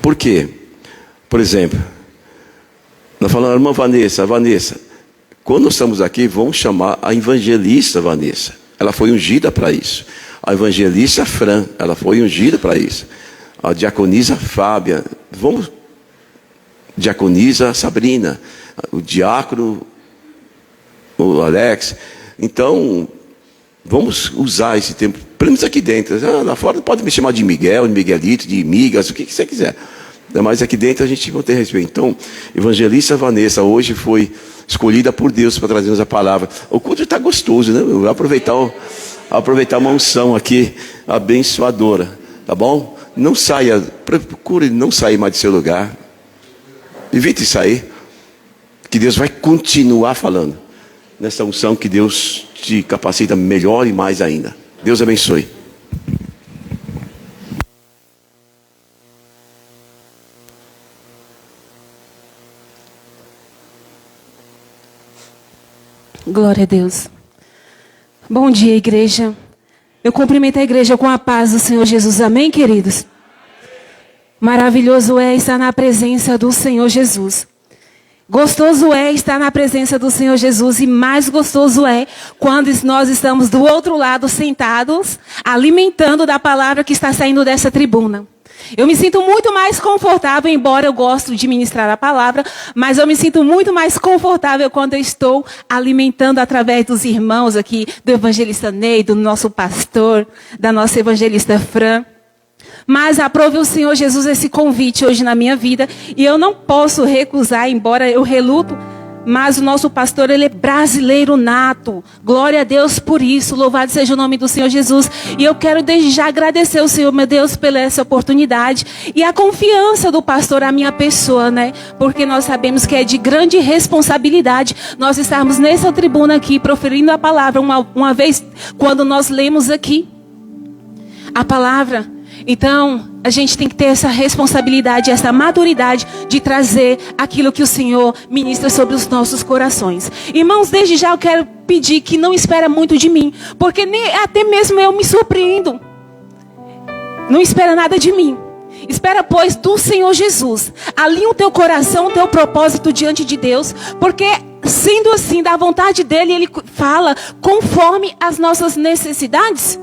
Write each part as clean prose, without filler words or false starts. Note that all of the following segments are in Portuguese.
Por quê? Por exemplo, nós falamos, irmã Vanessa, quando estamos aqui, vamos chamar a evangelista Vanessa. Ela foi ungida para isso. A evangelista Fran, ela foi ungida para isso. A diaconisa Fábia, diaconisa Sabrina, o diácono, o Alex. Então, vamos usar esse tempo, pelo menos aqui dentro. Lá fora pode me chamar de Miguel, de Miguelito, de Migas, o que você quiser. Mas aqui dentro a gente vai ter respeito. Então, evangelista Vanessa hoje foi escolhida por Deus para trazer-nos a palavra. O culto está gostoso, né? Vou aproveitar uma unção aqui abençoadora, tá bom? Não saia, procure não sair mais do seu lugar. Evite sair, que Deus vai continuar falando nessa unção, que Deus te capacita melhor e mais ainda. Deus abençoe. Glória a Deus. Bom dia, igreja. Eu cumprimento a igreja com a paz do Senhor Jesus. Amém, queridos? Maravilhoso é estar na presença do Senhor Jesus. Gostoso é estar na presença do Senhor Jesus, e mais gostoso é quando nós estamos do outro lado sentados, alimentando da palavra que está saindo dessa tribuna. Eu me sinto muito mais confortável, embora eu goste de ministrar a palavra, mas eu me sinto muito mais confortável quando eu estou alimentando através dos irmãos aqui, do evangelista Ney, do nosso pastor, da nossa evangelista Fran. Mas aprove o Senhor Jesus esse convite hoje na minha vida, e eu não posso recusar, embora eu reluto, mas o nosso pastor, ele é brasileiro nato. Glória a Deus por isso. Louvado seja o nome do Senhor Jesus. E eu quero desde já agradecer ao Senhor, meu Deus, pela essa oportunidade e a confiança do pastor à minha pessoa, né? Porque nós sabemos que é de grande responsabilidade nós estarmos nessa tribuna aqui, proferindo a palavra uma vez, quando nós lemos aqui a palavra. Então, a gente tem que ter essa responsabilidade, essa maturidade de trazer aquilo que o Senhor ministra sobre os nossos corações. Irmãos, desde já eu quero pedir que não espera muito de mim, porque até mesmo eu me surpreendo. Não espera nada de mim. Espera, pois, do Senhor Jesus. Alinha o teu coração, o teu propósito diante de Deus, porque sendo assim, da vontade dEle, Ele fala conforme as nossas necessidades?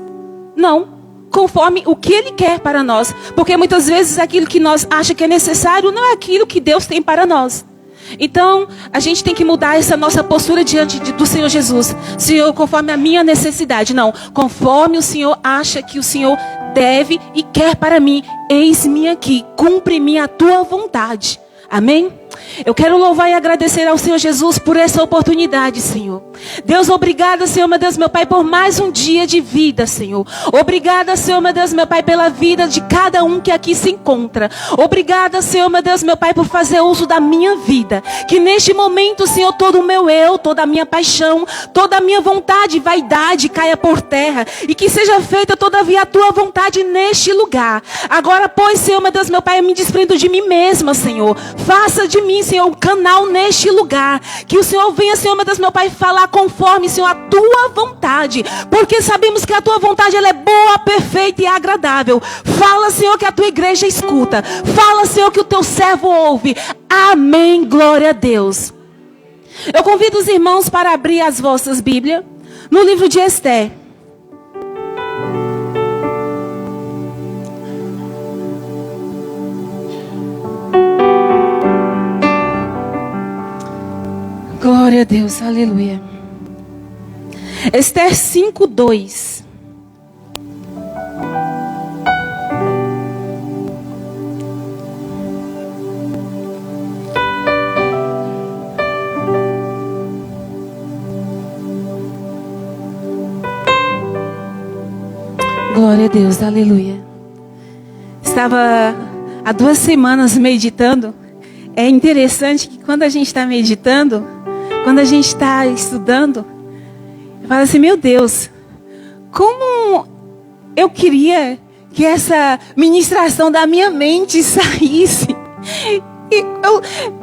Não. Conforme o que Ele quer para nós. Porque muitas vezes aquilo que nós achamos que é necessário não é aquilo que Deus tem para nós. Então, a gente tem que mudar essa nossa postura diante do Senhor Jesus. Senhor, conforme a minha necessidade. Não, conforme o Senhor acha que o Senhor deve e quer para mim. Eis-me aqui, cumpre-me a tua vontade. Amém? Eu quero louvar e agradecer ao Senhor Jesus por essa oportunidade, Senhor. Deus, obrigada, Senhor, meu Deus, meu Pai, por mais um dia de vida, Senhor. Obrigada, Senhor, meu Deus, meu Pai, pela vida de cada um que aqui se encontra. Obrigada, Senhor, meu Deus, meu Pai, por fazer uso da minha vida. Que neste momento, Senhor, todo o meu eu, toda a minha paixão, toda a minha vontade e vaidade caia por terra. E que seja feita, todavia, a tua vontade neste lugar. Agora, pois, Senhor, meu Deus, meu Pai, eu me desprendo de mim mesma, Senhor. Faça de mim, Senhor, um canal neste lugar. Que o Senhor venha, Senhor, meu Deus, meu Pai, falar conforme, Senhor, a tua vontade. Porque sabemos que a tua vontade, ela é boa, perfeita e agradável. Fala, Senhor, que a tua igreja escuta. Fala, Senhor, que o teu servo ouve. Amém, glória a Deus. Eu convido os irmãos para abrir as vossas Bíblias no livro de Esther. Glória a Deus, aleluia. Esther 5:2. Glória a Deus, aleluia. Estava há 2 semanas meditando. É interessante que quando a gente está meditando, quando a gente está estudando, eu falo assim, meu Deus, como eu queria que essa ministração da minha mente saísse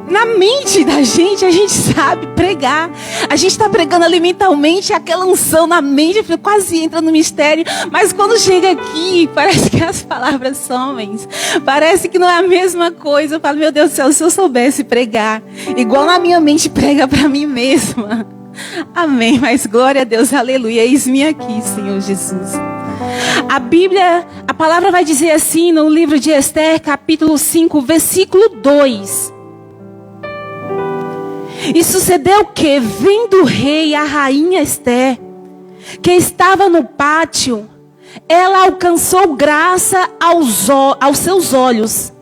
Na mente da gente, a gente sabe pregar. A gente está pregando ali mentalmente, aquela unção na mente, quase entra no mistério. Mas quando chega aqui, parece que as palavras somem. Parece que não é a mesma coisa. Eu falo, meu Deus do céu, se eu soubesse pregar, igual na minha mente prega para mim mesma. Amém, mas glória a Deus, aleluia. Eis-me aqui, Senhor Jesus. A Bíblia, a palavra vai dizer assim no livro de Esther, capítulo 5, versículo 2. E sucedeu que, vendo o rei e a rainha Esther, que estava no pátio, ela alcançou graça aos seus olhos.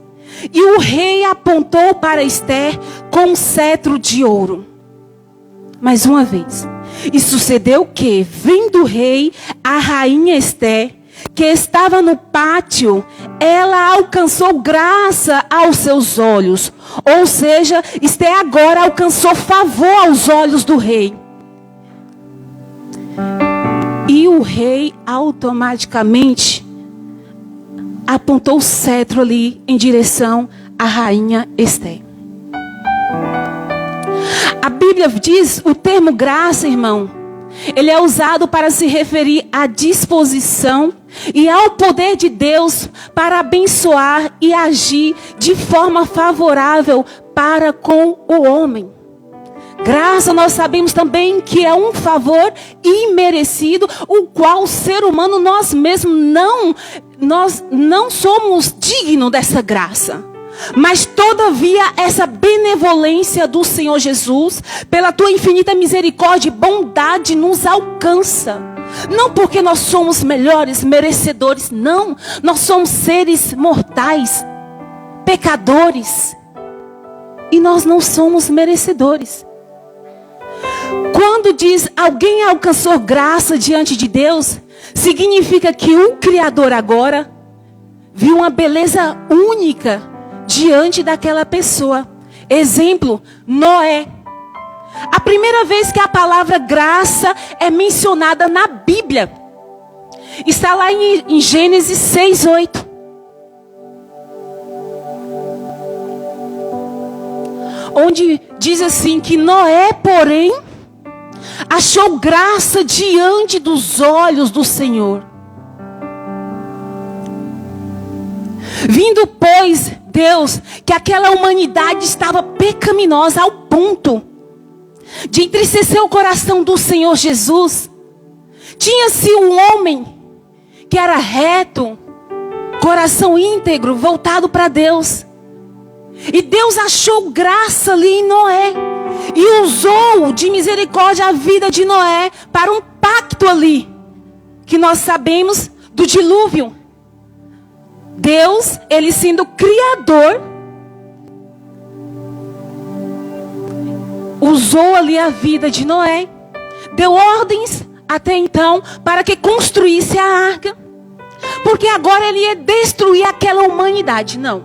E o rei apontou para Esther com um cetro de ouro. Mais uma vez. E sucedeu que, vendo o rei, a rainha Esther, que estava no pátio, ela alcançou graça aos seus olhos. Ou seja, Esther agora alcançou favor aos olhos do rei. E o rei automaticamente apontou o cetro ali em direção à rainha Esther. A Bíblia diz, o termo graça, irmão, ele é usado para se referir à disposição e ao poder de Deus para abençoar e agir de forma favorável para com o homem. Graça, nós sabemos também que é um favor imerecido, o qual o ser humano, nós mesmos não somos dignos dessa graça. Mas todavia essa benevolência do Senhor Jesus, pela tua infinita misericórdia e bondade, nos alcança. Não porque nós somos melhores, merecedores, não. Nós somos seres mortais, pecadores. E nós não somos merecedores. Quando diz alguém alcançou graça diante de Deus, significa que o Criador agora viu uma beleza única diante daquela pessoa. Exemplo, Noé. A primeira vez que a palavra graça é mencionada na Bíblia está lá em Gênesis 6:8. Onde diz assim que Noé, porém, achou graça diante dos olhos do Senhor. Vindo, pois, Deus, que aquela humanidade estava pecaminosa ao ponto de entristecer o coração do Senhor Jesus. Tinha-se um homem que era reto, coração íntegro, voltado para Deus. E Deus achou graça ali em Noé. E usou de misericórdia a vida de Noé para um pacto ali, que nós sabemos do dilúvio. Deus, ele sendo criador, usou ali a vida de Noé, deu ordens até então para que construísse a arca, porque agora ele ia destruir aquela humanidade. Não,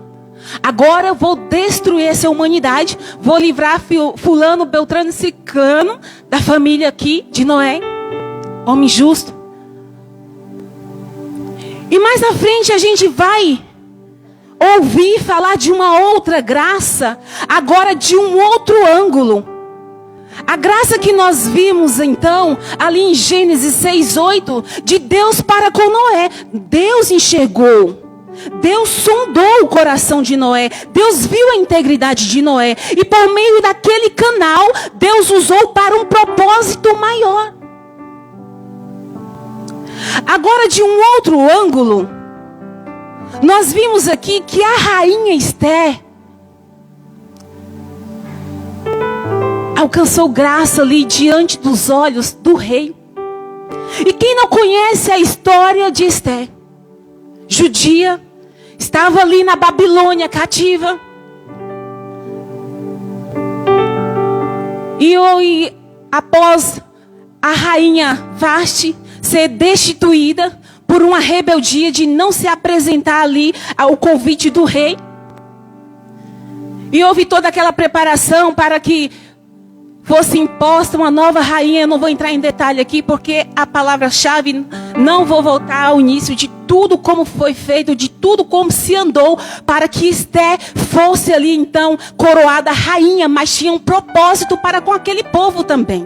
agora eu vou destruir essa humanidade, vou livrar fulano, beltrano e ciclano da família aqui de Noé, homem justo. E mais à frente a gente vai ouvir falar de uma outra graça, agora de um outro ângulo. A graça que nós vimos então, ali em Gênesis 6:8, de Deus para com Noé. Deus enxergou, Deus sondou o coração de Noé, Deus viu a integridade de Noé, e por meio daquele canal, Deus usou para um propósito maior. Agora, de um outro ângulo, nós vimos aqui que a rainha Esther alcançou graça ali diante dos olhos do rei. E quem não conhece a história de Esther, judia, estava ali na Babilônia cativa. E após a rainha Vasti ser destituída por uma rebeldia de não se apresentar ali ao convite do rei. E houve toda aquela preparação para que fosse imposta uma nova rainha. Eu não vou entrar em detalhe aqui, porque a palavra-chave, não vou voltar ao início de tudo como foi feito, de tudo como se andou, para que Esté fosse ali então coroada rainha, mas tinha um propósito para com aquele povo também.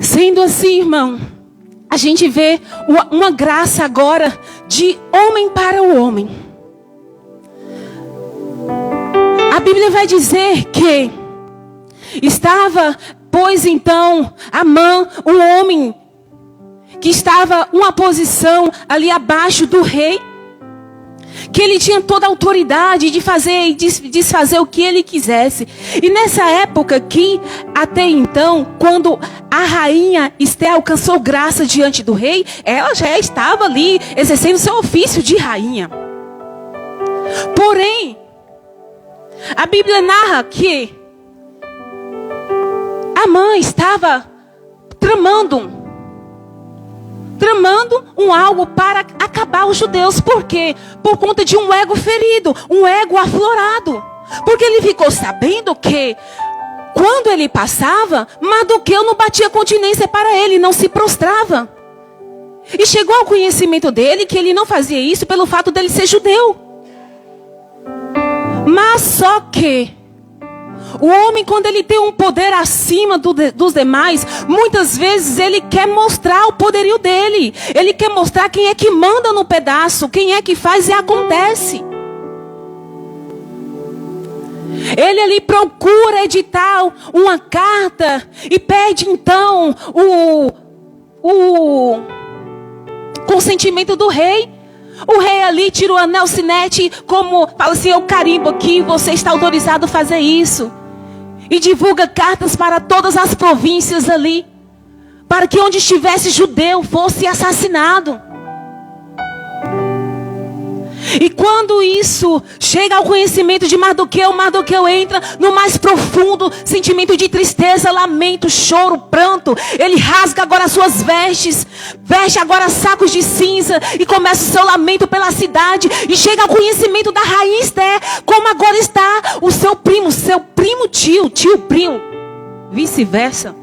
Sendo assim, irmão, a gente vê uma graça agora de homem para o homem. A Bíblia vai dizer que estava, pois então, Amã, um homem que estava uma posição ali abaixo do rei, que ele tinha toda a autoridade de fazer e desfazer o que ele quisesse. E nessa época que, até então, quando a rainha Esté alcançou graça diante do rei, ela já estava ali exercendo seu ofício de rainha. Porém, a Bíblia narra que Amã estava tramando um algo para acabar os judeus. Por quê? Por conta de um ego ferido, um ego aflorado. Porque ele ficou sabendo que quando ele passava, Mardoqueu não batia continência para ele, não se prostrava. E chegou ao conhecimento dele que ele não fazia isso pelo fato dele ser judeu. Mas só que o homem, quando ele tem um poder acima dos demais, muitas vezes ele quer mostrar o poderio dele. Ele quer mostrar quem é que manda no pedaço, quem é que faz e acontece. Ele ali procura editar uma carta e pede então o consentimento do rei. O rei ali tira o anel sinete, como fala assim: eu carimbo aqui, você está autorizado a fazer isso. E divulga cartas para todas as províncias ali, para que onde estivesse judeu fosse assassinado. E quando isso chega ao conhecimento de Mardoqueu, Mardoqueu entra no mais profundo sentimento de tristeza, lamento, choro, pranto. Ele rasga agora as suas vestes, veste agora sacos de cinza e começa o seu lamento pela cidade. E chega ao conhecimento da rainha Esté, como agora está o seu primo tio primo, vice-versa.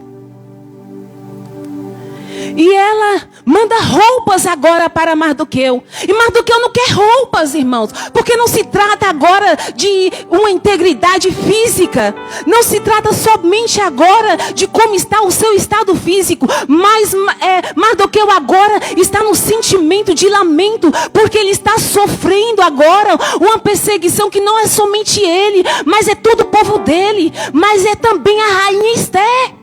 E ela manda roupas agora para Mardoqueu. E Mardoqueu não quer roupas, irmãos, porque não se trata agora de uma integridade física. Não se trata somente agora de como está o seu estado físico. Mas Mardoqueu agora está no sentimento de lamento, porque ele está sofrendo agora uma perseguição que não é somente ele, mas é todo o povo dele, mas é também a rainha Esté.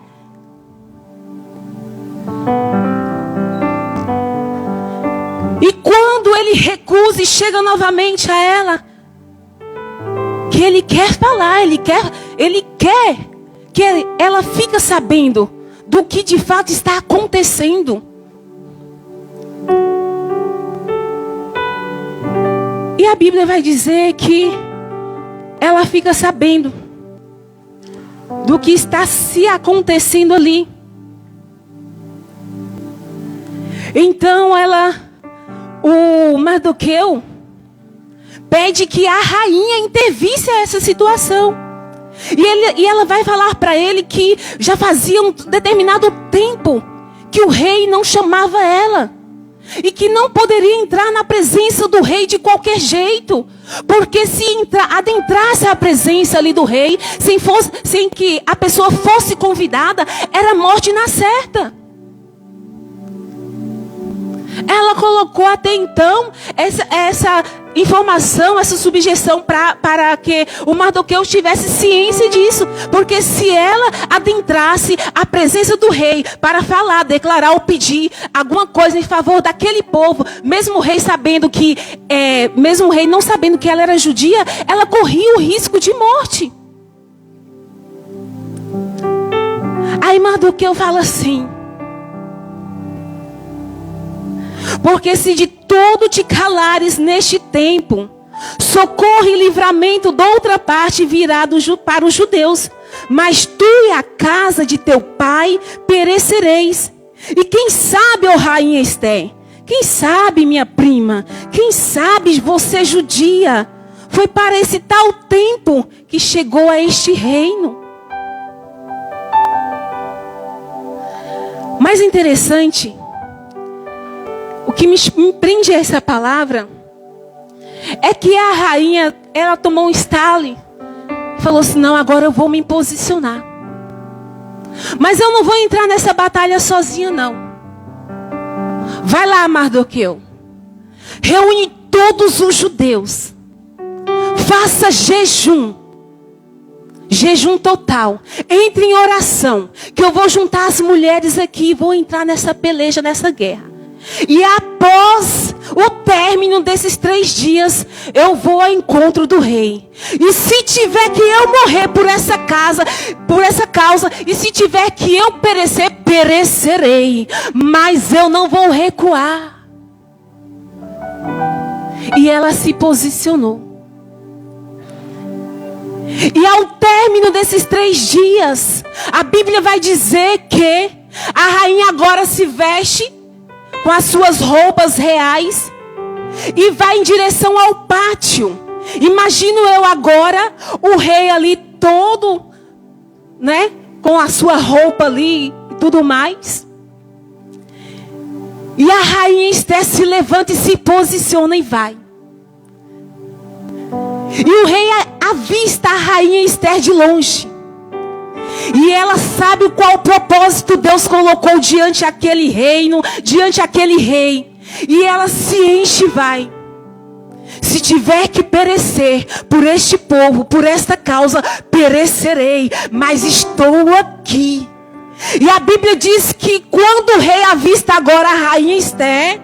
E quando ele recusa e chega novamente a ela, que ele quer falar, ele quer que ela fique sabendo do que de fato está acontecendo. E a Bíblia vai dizer que ela fica sabendo do que está se acontecendo ali. Então o Mardoqueu pede que a rainha intervisse a essa situação. E ela vai falar para ele que já fazia um determinado tempo que o rei não chamava ela. E que não poderia entrar na presença do rei de qualquer jeito. Porque se adentrasse a presença ali do rei, sem que a pessoa fosse convidada, era morte na certa. Ela colocou até então essa informação, essa subjeção para que o Mardoqueu tivesse ciência disso. Porque se ela adentrasse a presença do rei para falar, declarar ou pedir alguma coisa em favor daquele povo, mesmo o rei não sabendo que ela era judia, ela corria o risco de morte. Aí Mardoqueu fala assim: porque se de todo te calares neste tempo, socorro e livramento de outra parte virá para os judeus. Mas tu e a casa de teu pai perecereis. E quem sabe, ó rainha Esté, quem sabe, minha prima, quem sabe você judia, Foi para esse tal tempo que chegou a este reino. Mais interessante, o que me prende a essa palavra é que a rainha, ela tomou um estalo e falou assim: não, agora eu vou me posicionar. Mas eu não vou entrar nessa batalha sozinha, não. Vai lá, Mardoqueu. Reúne todos os judeus. Faça jejum. Jejum total. Entre em oração. Que eu vou juntar as mulheres aqui e vou entrar nessa peleja, nessa guerra. E após o término desses 3 dias, eu vou ao encontro do rei. E se tiver que eu morrer por essa causa, e se tiver que eu perecer, perecerei. Mas eu não vou recuar. E ela se posicionou. E ao término desses 3 dias, a Bíblia vai dizer que a rainha agora se veste com as suas roupas reais e vai em direção ao pátio. Imagino eu agora, o rei ali todo, né, com a sua roupa ali e tudo mais. E a rainha Esther se levanta e se posiciona e vai. E o rei avista a rainha Esther de longe. E ela sabe qual propósito Deus colocou diante aquele reino, diante aquele rei. E ela se enche e vai. Se tiver que perecer por este povo, por esta causa, perecerei. Mas estou aqui. E a Bíblia diz que quando o rei avista agora a rainha Esther,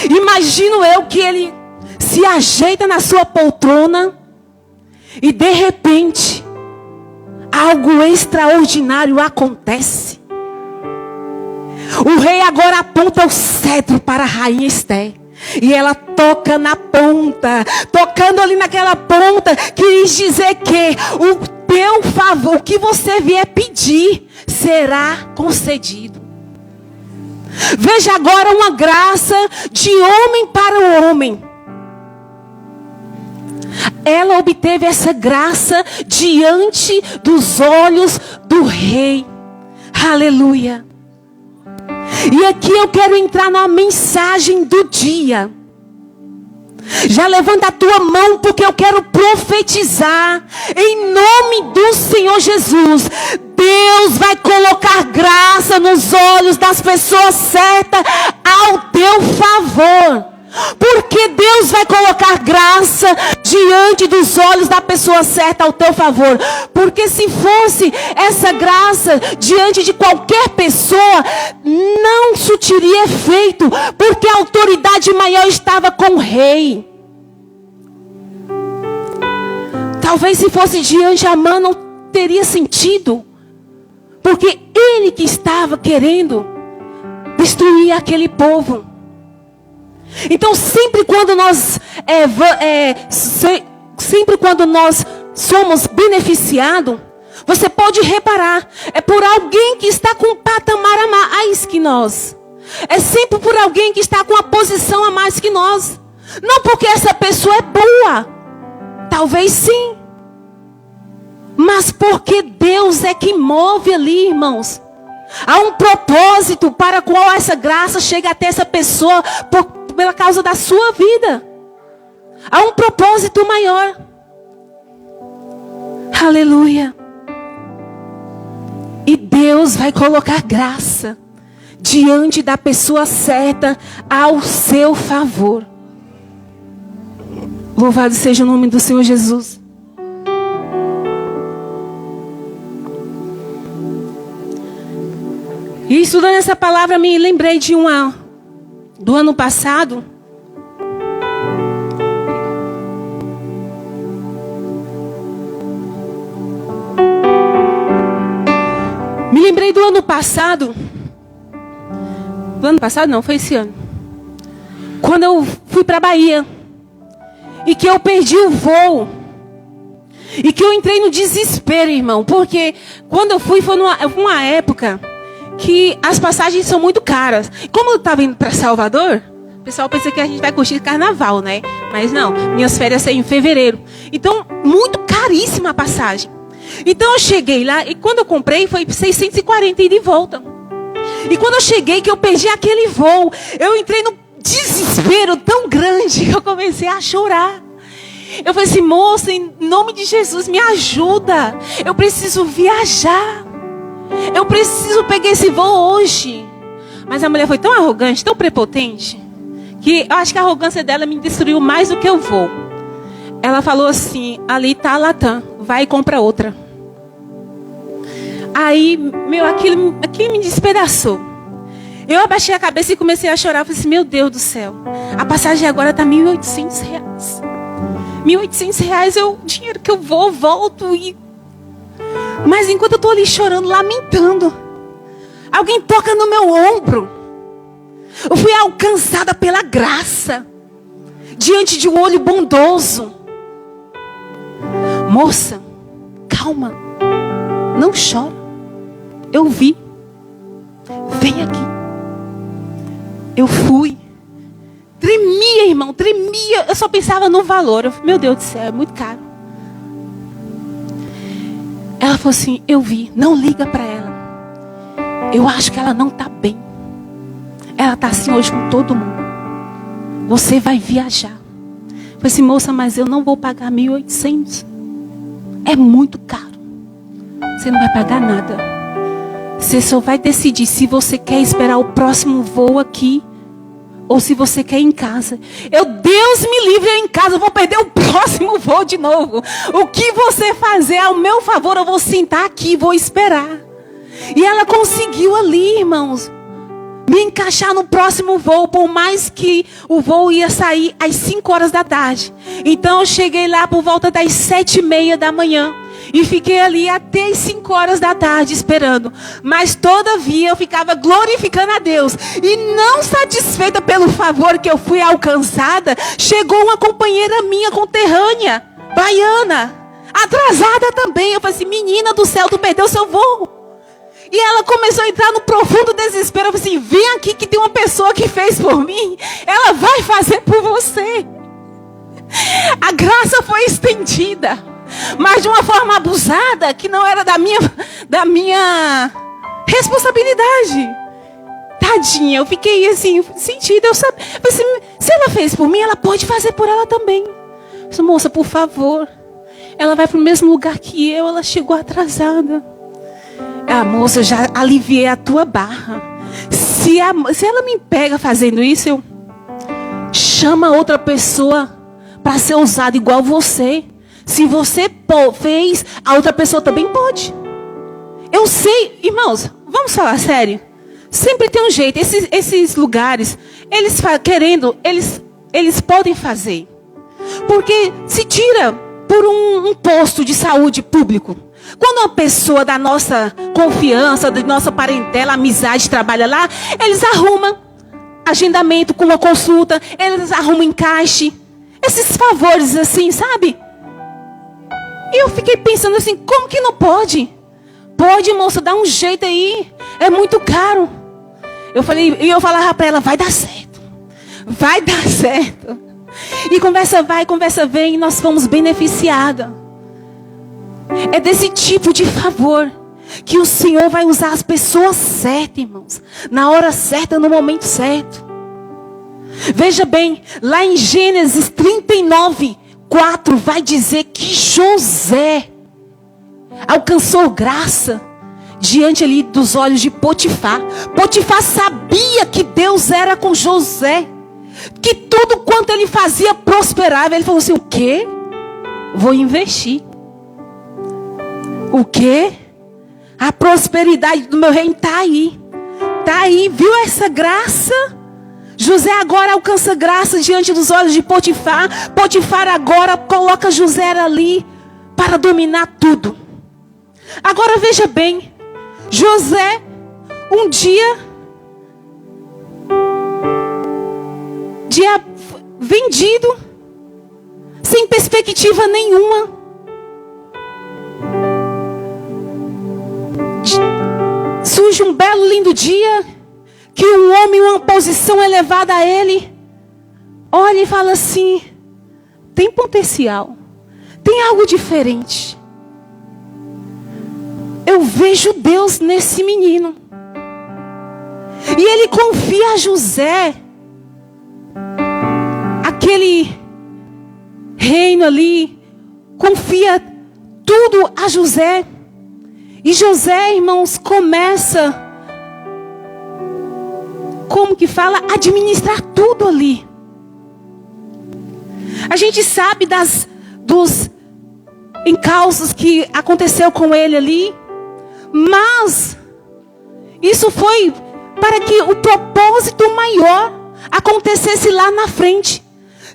imagino eu que ele se ajeita na sua poltrona. E de repente, algo extraordinário acontece. O rei agora aponta o cetro para a rainha Esther. E ela toca na ponta. Tocando ali naquela ponta, quis dizer que o teu favor, o que você vier pedir, será concedido. Veja agora uma graça de homem para o homem. Ela obteve essa graça diante dos olhos do rei. Aleluia. E aqui eu quero entrar na mensagem do dia. Já levanta a tua mão, porque eu quero profetizar em nome do Senhor Jesus. Deus vai colocar graça nos olhos das pessoas certas ao teu favor. Porque Deus vai colocar graça diante dos olhos da pessoa certa ao teu favor. Porque se fosse essa graça diante de qualquer pessoa, não surtiria efeito. Porque a autoridade maior estava com o rei. Talvez se fosse diante de Amã não teria sentido. Porque ele que estava querendo destruir aquele povo. Então sempre quando nós somos beneficiados, você pode reparar, é por alguém que está com um patamar a mais que nós. É sempre por alguém que está com uma posição a mais que nós. Não porque essa pessoa é boa, talvez sim, mas porque Deus é que move ali, irmãos. Há um propósito para qual essa graça chega até essa pessoa pela causa da sua vida. Há um propósito maior. Aleluia. E Deus vai colocar graça diante da pessoa certa ao seu favor. Louvado seja o nome do Senhor Jesus. E estudando essa palavra, me lembrei do ano passado. Me lembrei do ano passado. Do ano passado não, foi esse ano. Quando eu fui para a Bahia. E que eu perdi o voo. E que eu entrei no desespero, irmão. Porque quando eu fui, foi numa época que as passagens são muito caras. Como eu estava indo para Salvador, pessoal pensa que a gente vai curtir carnaval, né? Mas não, minhas férias saem em fevereiro. Então, muito caríssima a passagem. Então eu cheguei lá e quando eu comprei foi 640 ida e de volta. E quando eu cheguei que eu perdi aquele voo, eu entrei num desespero tão grande que eu comecei a chorar. Eu falei assim, moça, em nome de Jesus, me ajuda. Eu preciso viajar. Eu preciso pegar esse voo hoje. Mas a mulher foi tão arrogante, tão prepotente, que eu acho que a arrogância dela me destruiu mais do que o voo. Ela falou assim, ali tá a Latam, vai e compra outra. Aí, aquilo me despedaçou. Eu abaixei a cabeça e comecei a chorar. Eu falei assim, meu Deus do céu, a passagem agora tá R$1.800. R$1.800 é o dinheiro que eu volto e... Mas enquanto eu tô ali chorando, lamentando, alguém toca no meu ombro. Eu fui alcançada pela graça, diante de um olho bondoso. Moça, calma, não chora. Eu vi. Vem aqui. Eu fui. Tremia, irmão, tremia. Eu só pensava no valor. Eu falei, meu Deus do céu, é muito caro. Ela falou assim, eu vi, não liga para ela. Eu acho que ela não está bem. Ela está assim hoje com todo mundo. Você vai viajar. Eu falei assim, moça, mas eu não vou pagar 1.800. É muito caro. Você não vai pagar nada. Você só vai decidir se você quer esperar o próximo voo aqui ou se você quer ir em casa. Deus me livre, eu em casa, eu vou perder o próximo voo de novo. O que você fazer ao meu favor, eu vou sentar aqui e vou esperar. E ela conseguiu ali, irmãos, me encaixar no próximo voo, por mais que o voo ia sair às 5 horas da tarde. Então eu cheguei lá por volta das 7:30 da manhã. E fiquei ali até as 5 horas da tarde esperando. Mas todavia eu ficava glorificando a Deus. E não satisfeita pelo favor que eu fui alcançada, chegou uma companheira minha conterrânea, baiana, atrasada também. Eu falei assim, menina do céu, tu perdeu seu voo. E ela começou a entrar no profundo desespero. Eu falei assim, vem aqui que tem uma pessoa que fez por mim. Ela vai fazer por você. A graça foi estendida. Mas de uma forma abusada, que não era da minha responsabilidade. Tadinha, eu fiquei assim, sentida. Eu sabia, assim, se ela fez por mim, ela pode fazer por ela também. Eu disse, moça, por favor. Ela vai para o mesmo lugar que eu, ela chegou atrasada. Moça, eu já aliviei a tua barra. Se ela me pega fazendo isso, eu chama outra pessoa para ser usada igual você. Se você fez, a outra pessoa também pode. Eu sei, irmãos, vamos falar sério. Sempre tem um jeito. Esses lugares, eles querendo, eles podem fazer. Porque se tira por um posto de saúde público. Quando uma pessoa da nossa confiança, da nossa parentela, amizade, trabalha lá, eles arrumam agendamento com uma consulta, eles arrumam encaixe. Esses favores assim, sabe? E eu fiquei pensando assim, como que não pode? Pode, moça, dá um jeito aí. É muito caro. Eu falava para ela, vai dar certo. Vai dar certo. E conversa vai, conversa vem, e nós fomos beneficiadas. É desse tipo de favor que o Senhor vai usar as pessoas certas, irmãos. Na hora certa, no momento certo. Veja bem, lá em Gênesis 39:4 vai dizer que José alcançou graça diante ali dos olhos de Potifar. Potifar sabia que Deus era com José, que tudo quanto ele fazia prosperava. Ele falou assim, o quê? Vou investir. O quê? A prosperidade do meu reino está aí. Está aí, viu essa graça? José agora alcança graça diante dos olhos de Potifar. Potifar agora coloca José ali para dominar tudo. Agora veja bem. José, um dia vendido, sem perspectiva nenhuma. Surge um belo lindo dia que um homem, uma posição elevada a ele, olha e fala assim: tem potencial, tem algo diferente. Eu vejo Deus nesse menino. E ele confia a José, aquele reino ali, confia tudo a José. E José, irmãos, começa, como que fala, administrar tudo ali. A gente sabe dos encalços que aconteceu com ele ali, mas isso foi para que o propósito maior acontecesse lá na frente.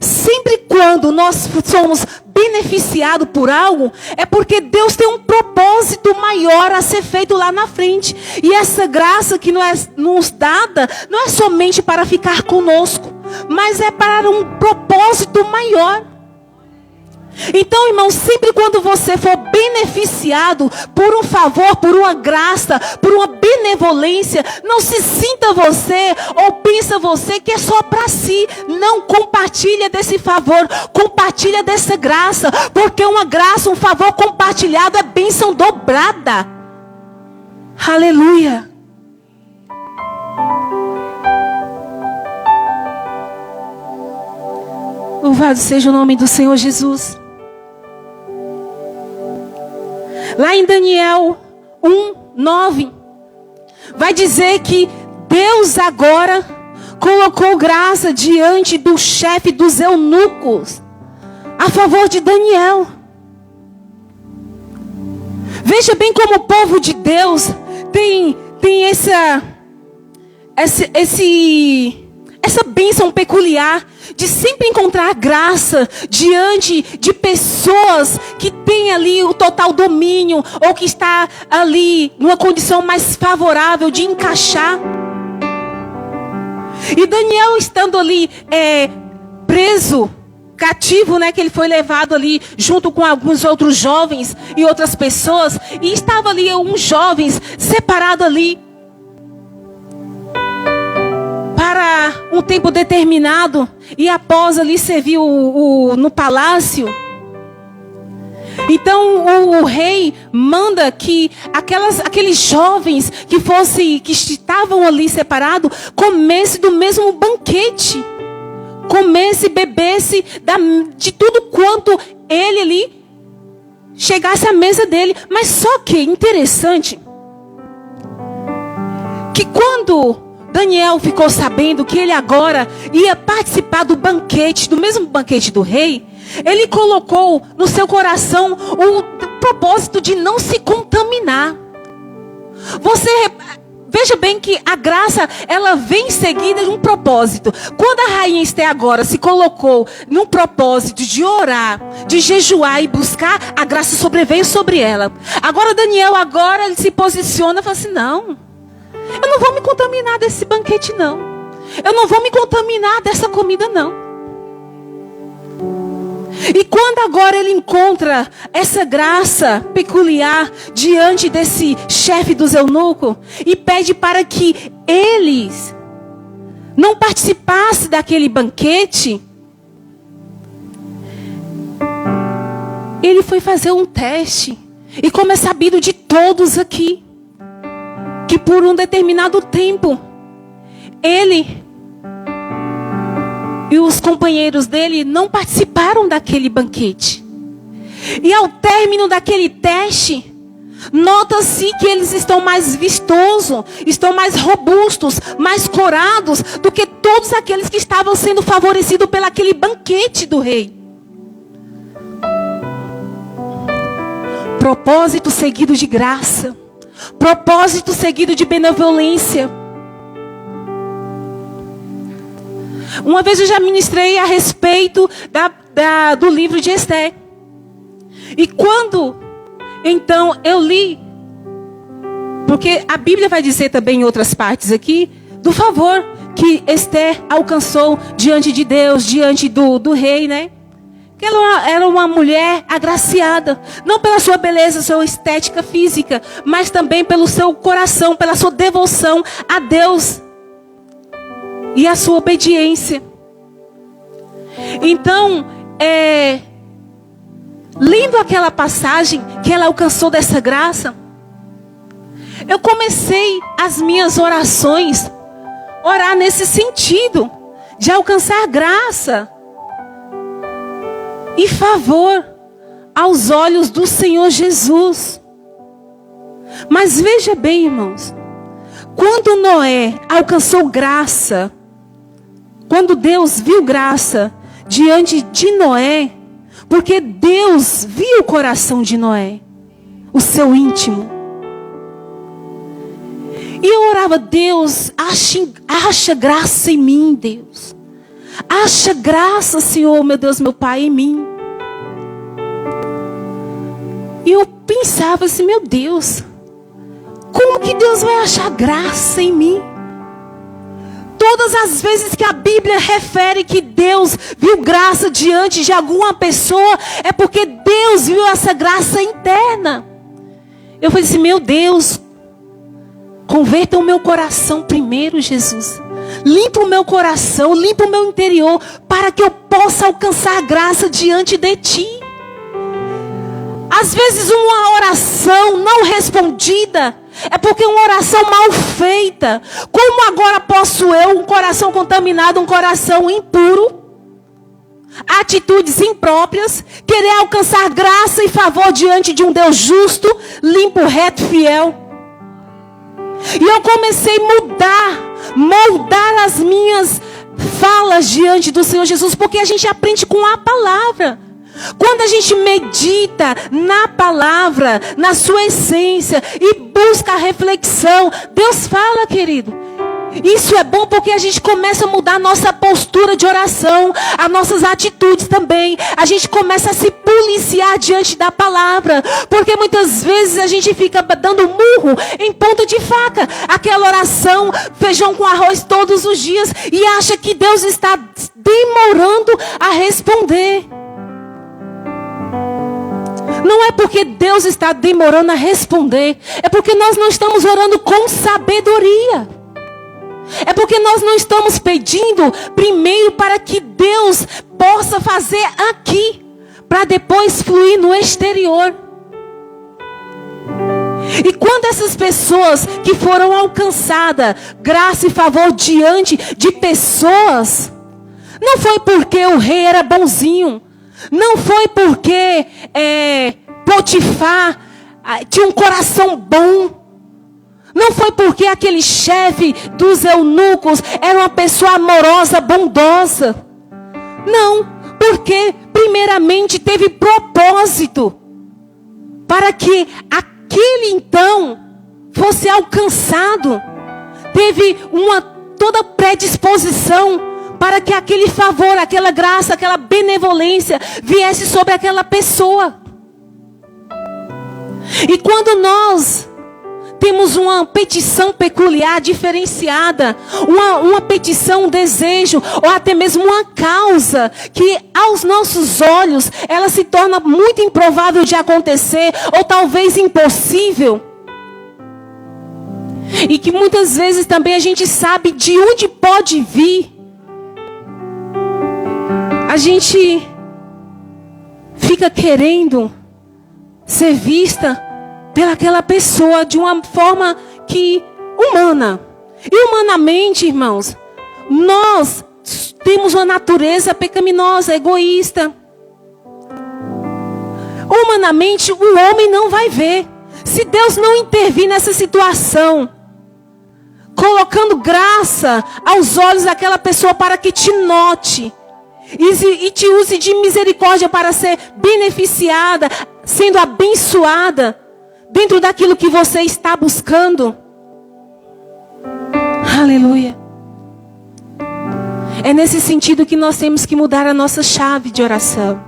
Sempre quando nós somos beneficiados por algo, é porque Deus tem um propósito maior a ser feito lá na frente. E essa graça que nos dada, não é somente para ficar conosco, mas é para um propósito maior. Então, irmão, sempre quando você for beneficiado por um favor, por uma graça, por uma benevolência, não se sinta você ou pensa você que é só para si. Não, compartilha desse favor, compartilha dessa graça, porque uma graça, um favor compartilhado é bênção dobrada. Aleluia. Louvado seja o nome do Senhor Jesus. Lá em Daniel 1:9, vai dizer que Deus agora colocou graça diante do chefe dos eunucos, a favor de Daniel. Veja bem como o povo de Deus tem essa bênção peculiar de sempre encontrar graça diante de pessoas que têm ali o total domínio, ou que está ali numa condição mais favorável de encaixar. E Daniel, estando ali preso, cativo, né, que ele foi levado ali junto com alguns outros jovens e outras pessoas, e estava ali uns jovens separados ali para um tempo determinado, e após ali servir no palácio. Então o rei manda que aqueles jovens que estavam ali separados comessem do mesmo banquete, comesse, bebesse de tudo quanto ele ali chegasse à mesa dele. Mas só que interessante que quando Daniel ficou sabendo que ele agora ia participar do banquete, do mesmo banquete do rei, ele colocou no seu coração o propósito de não se contaminar. Veja bem que a graça, ela vem em seguida de um propósito. Quando a rainha Esther agora se colocou num propósito de orar, de jejuar e buscar, a graça sobreveio sobre ela. Agora Daniel ele se posiciona e fala assim: não, eu não vou me contaminar desse banquete, não. Eu não vou me contaminar dessa comida, não. E quando agora ele encontra essa graça peculiar diante desse chefe dos eunucos, e pede para que eles não participassem daquele banquete, ele foi fazer um teste. E como é sabido de todos aqui, que por um determinado tempo, ele e os companheiros dele não participaram daquele banquete. E ao término daquele teste, nota-se que eles estão mais vistosos, estão mais robustos, mais corados do que todos aqueles que estavam sendo favorecidos pelaquele banquete do rei. Propósito seguido de graça. Propósito seguido de benevolência. Uma vez eu já ministrei a respeito do livro de Esther. E quando então eu li, porque a Bíblia vai dizer também em outras partes aqui, do favor que Esther alcançou diante de Deus, diante do rei, né? Que ela era uma mulher agraciada, não pela sua beleza, sua estética física, mas também pelo seu coração, pela sua devoção a Deus e a sua obediência. Então, lendo aquela passagem que ela alcançou dessa graça, eu comecei as minhas orações, orar nesse sentido, de alcançar graça e favor aos olhos do Senhor Jesus. Mas veja bem, irmãos, quando Noé alcançou graça, quando Deus viu graça diante de Noé, porque Deus viu o coração de Noé, o seu íntimo. E eu orava: Deus, acha graça em mim, Deus. Acha graça, Senhor, meu Deus, meu Pai, em mim. E eu pensava assim: meu Deus, como que Deus vai achar graça em mim? Todas as vezes que a Bíblia refere que Deus viu graça diante de alguma pessoa, é porque Deus viu essa graça interna. Eu falei assim: meu Deus, converta o meu coração primeiro, Jesus. Limpa o meu coração, limpa o meu interior, para que eu possa alcançar graça diante de Ti. Às vezes uma oração não respondida é porque é uma oração mal feita. Como agora posso eu, um coração contaminado, um coração impuro, atitudes impróprias, querer alcançar graça e favor diante de um Deus justo, limpo, reto, fiel? E eu comecei a moldar as minhas falas diante do Senhor Jesus, porque a gente aprende com a palavra. Quando a gente medita na palavra, na sua essência, e busca a reflexão, Deus fala, querido. Isso é bom porque a gente começa a mudar a nossa postura de oração, as nossas atitudes também. A gente começa a se policiar diante da palavra, porque muitas vezes a gente fica dando murro em ponta de faca. Aquela oração, feijão com arroz todos os dias, e acha que Deus está demorando a responder. Não é porque Deus está demorando a responder, é porque nós não estamos orando com sabedoria. É porque nós não estamos pedindo primeiro para que Deus possa fazer aqui, para depois fluir no exterior. E quando essas pessoas que foram alcançadas graça e favor diante de pessoas, não foi porque o rei era bonzinho, não foi porque Potifar tinha um coração bom, não foi porque aquele chefe dos eunucos era uma pessoa amorosa, bondosa. Não, porque primeiramente teve propósito para que aquele então fosse alcançado. Teve toda predisposição para que aquele favor, aquela graça, aquela benevolência viesse sobre aquela pessoa. E quando nós temos uma petição peculiar, diferenciada, uma petição, um desejo, ou até mesmo uma causa, que aos nossos olhos, ela se torna muito improvável de acontecer, ou talvez impossível, e que muitas vezes também a gente sabe de onde pode vir, a gente fica querendo ser vista pelaquela pessoa de uma forma que humana. E humanamente, irmãos, nós temos uma natureza pecaminosa, egoísta. Humanamente, o homem não vai ver. Se Deus não intervir nessa situação, colocando graça aos olhos daquela pessoa para que te note e te use de misericórdia para ser beneficiada, sendo abençoada dentro daquilo que você está buscando. Aleluia. É nesse sentido que nós temos que mudar a nossa chave de oração.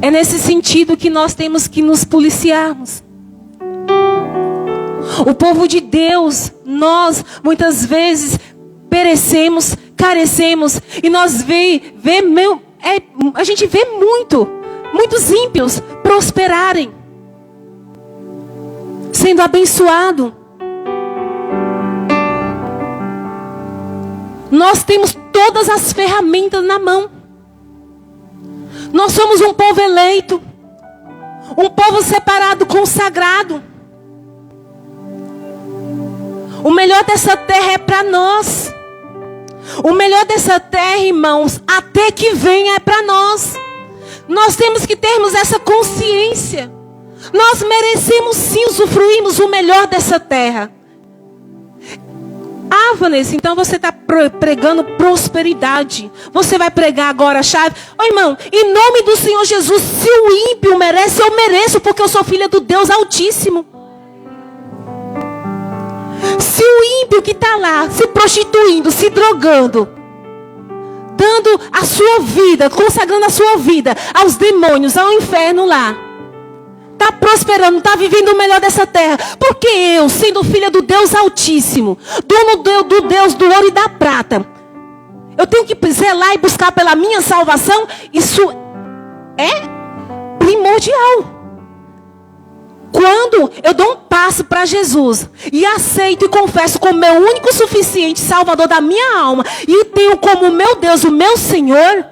É nesse sentido que nós temos que nos policiarmos. O povo de Deus, nós muitas vezes perecemos, carecemos, e nós a gente vê muitos ímpios prosperarem, sendo abençoado. Nós temos todas as ferramentas na mão. Nós somos um povo eleito, um povo separado, consagrado. O melhor dessa terra é para nós. O melhor dessa terra, irmãos, até que venha é para nós. Nós temos que termos essa consciência. Nós merecemos sim usufruirmos o melhor dessa terra. Ah, Vanessa, então você está pregando prosperidade. Você vai pregar agora a chave. Ô irmão, em nome do Senhor Jesus, se o ímpio merece, eu mereço, porque eu sou filha do Deus Altíssimo. Se o ímpio que está lá, se prostituindo, se drogando, dando a sua vida, consagrando a sua vida aos demônios, ao inferno lá, está prosperando, está vivendo o melhor dessa terra. Porque eu, sendo filha do Deus Altíssimo, dono do Deus do ouro e da prata, eu tenho que zelar e buscar pela minha salvação? Isso é primordial. Quando eu dou um passo para Jesus e aceito e confesso como meu único suficiente Salvador da minha alma, e tenho como meu Deus, o meu Senhor,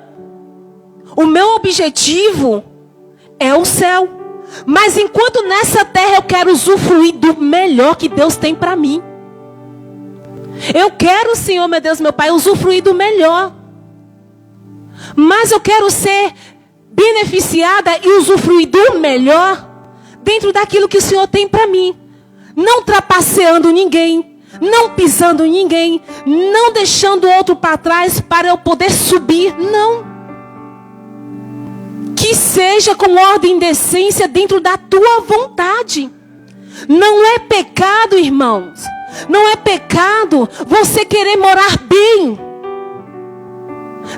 o meu objetivo é o céu. Mas enquanto nessa terra eu quero usufruir do melhor que Deus tem para mim. Eu quero, Senhor, meu Deus, meu Pai, usufruir do melhor. Mas eu quero ser beneficiada e usufruir do melhor dentro daquilo que o Senhor tem para mim. Não trapaceando ninguém, não pisando em ninguém, não deixando outro para trás para eu poder subir. Não. Que seja com ordem e decência dentro da tua vontade. Não é pecado, irmãos. Não é pecado você querer morar bem.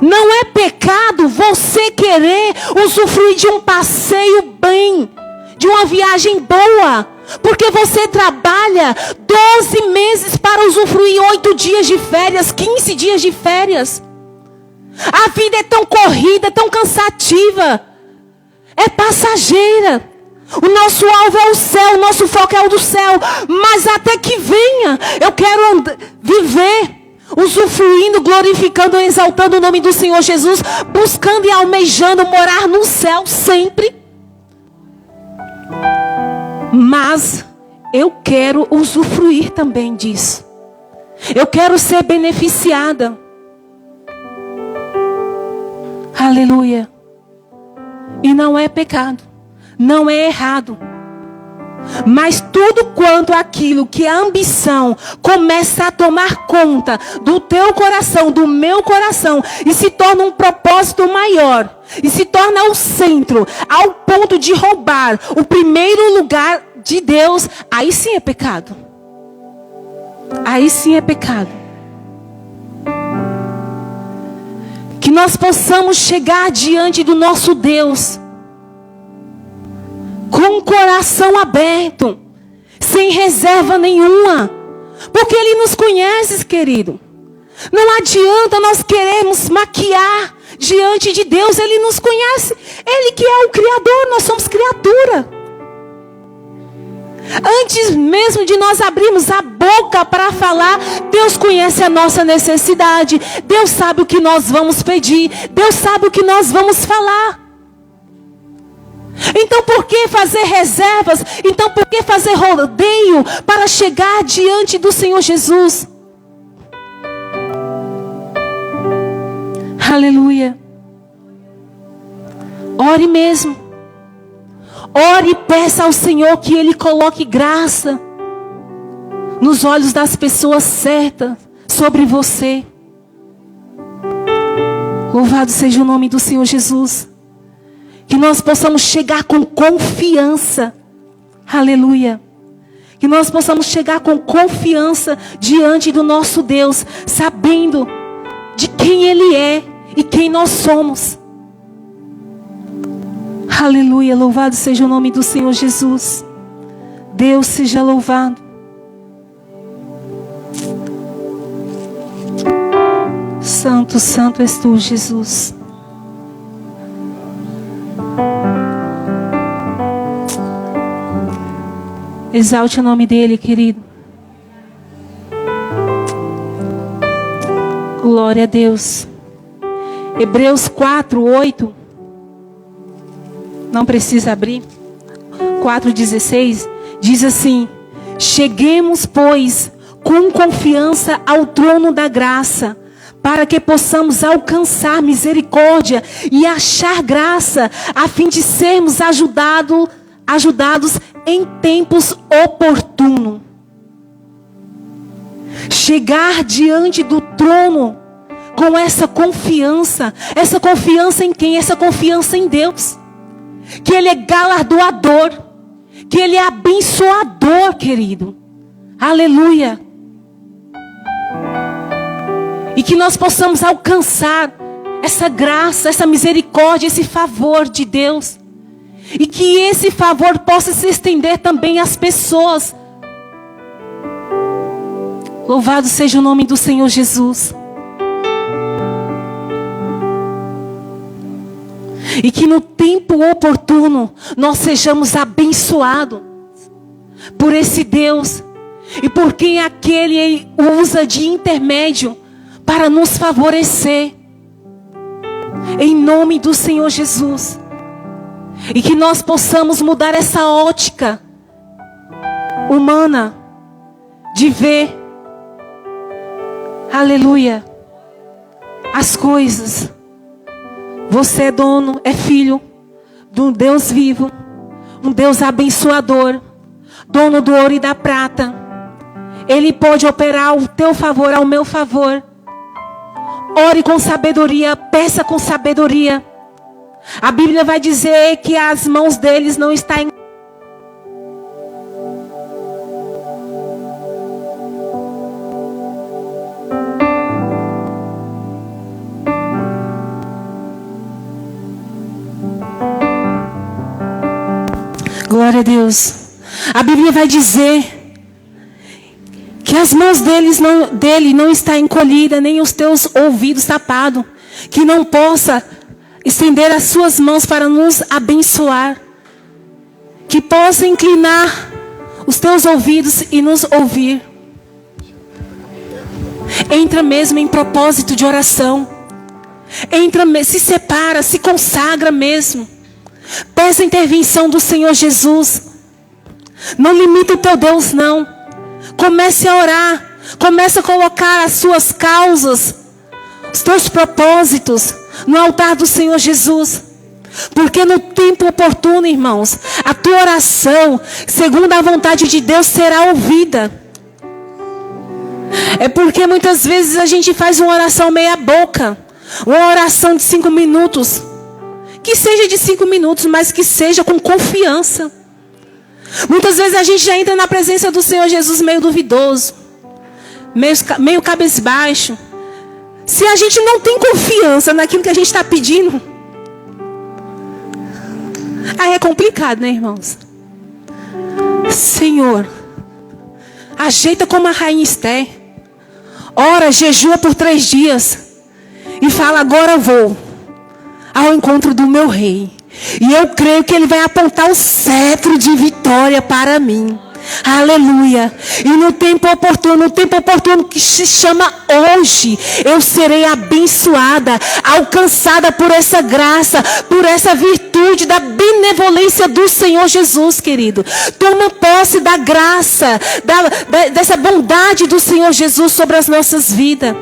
Não é pecado você querer usufruir de um passeio bem, de uma viagem boa. Porque você trabalha 12 meses para usufruir 8 dias de férias, 15 dias de férias. A vida é tão corrida, tão cansativa. É passageira. O nosso alvo é o céu, o nosso foco é o do céu. Mas até que venha, eu quero viver, usufruindo, glorificando, exaltando o nome do Senhor Jesus, buscando e almejando morar no céu sempre. Mas eu quero usufruir também disso. Eu quero ser beneficiada. Aleluia. E não é pecado, não é errado. Mas tudo quanto aquilo que a ambição começa a tomar conta do teu coração, do meu coração, e se torna um propósito maior, e se torna o centro, ao ponto de roubar o primeiro lugar de Deus, aí sim é pecado. Aí sim é pecado. Que nós possamos chegar diante do nosso Deus com o coração aberto, sem reserva nenhuma, porque Ele nos conhece, querido. Não adianta nós querermos maquiar diante de Deus. Ele nos conhece, Ele que é o Criador, nós somos criatura. Antes mesmo de nós abrirmos a boca para falar, Deus conhece a nossa necessidade. Deus sabe o que nós vamos pedir. Deus sabe o que nós vamos falar. Então por que fazer reservas? Então por que fazer rodeio para chegar diante do Senhor Jesus? Aleluia. Ore mesmo. Ore e peça ao Senhor que Ele coloque graça nos olhos das pessoas certas sobre você. Louvado seja o nome do Senhor Jesus. Que nós possamos chegar com confiança. Aleluia. Que nós possamos chegar com confiança diante do nosso Deus, sabendo de quem Ele é e quem nós somos. Aleluia, louvado seja o nome do Senhor Jesus. Deus seja louvado. Santo, santo és tu, Jesus. Exalte o nome dele, querido. Glória a Deus. Hebreus 4:8. Não precisa abrir. 4:16 diz assim: cheguemos, pois, com confiança ao trono da graça, para que possamos alcançar misericórdia e achar graça, a fim de sermos ajudados em tempos oportunos. Chegar diante do trono com essa confiança em quem? Essa confiança em Deus. Que Ele é galardoador, que Ele é abençoador, querido. Aleluia. E que nós possamos alcançar essa graça, essa misericórdia, esse favor de Deus. E que esse favor possa se estender também às pessoas. Louvado seja o nome do Senhor Jesus. E que no tempo oportuno nós sejamos abençoados por esse Deus. E por quem aquele usa de intermédio para nos favorecer. Em nome do Senhor Jesus. E que nós possamos mudar essa ótica humana de ver, aleluia, as coisas. Você é dono, é filho de um Deus vivo, um Deus abençoador, dono do ouro e da prata. Ele pode operar ao teu favor, ao meu favor. Ore com sabedoria, peça com sabedoria. A Bíblia vai dizer que as mãos deles não estão em... Glória a Deus. A Bíblia vai dizer que as mãos dele não está encolhida, nem os teus ouvidos tapados, que não possa estender as suas mãos para nos abençoar, que possa inclinar os teus ouvidos e nos ouvir. Entra mesmo em propósito de oração. Entra, se separa, se consagra mesmo. Peça a intervenção do Senhor Jesus. Não limita o teu Deus, não. Comece a orar. Comece a colocar as suas causas, os teus propósitos no altar do Senhor Jesus. Porque no tempo oportuno, irmãos, a tua oração, segundo a vontade de Deus, será ouvida. É porque muitas vezes a gente faz uma oração meia boca. Uma oração de 5 minutos. Que seja de 5 minutos, mas que seja com confiança. Muitas vezes a gente já entra na presença do Senhor Jesus meio duvidoso, meio cabisbaixo. Se a gente não tem confiança naquilo que a gente está pedindo, aí é complicado, né, irmãos? Senhor, ajeita como a rainha Esther. Ora, jejua por 3 dias. E fala, agora eu vou ao encontro do meu rei. E eu creio que ele vai apontar o cetro de vitória para mim. Aleluia. E no tempo oportuno que se chama hoje, eu serei abençoada, alcançada por essa graça, por essa virtude da benevolência do Senhor Jesus, querido. Toma posse da graça, dessa bondade do Senhor Jesus sobre as nossas vidas.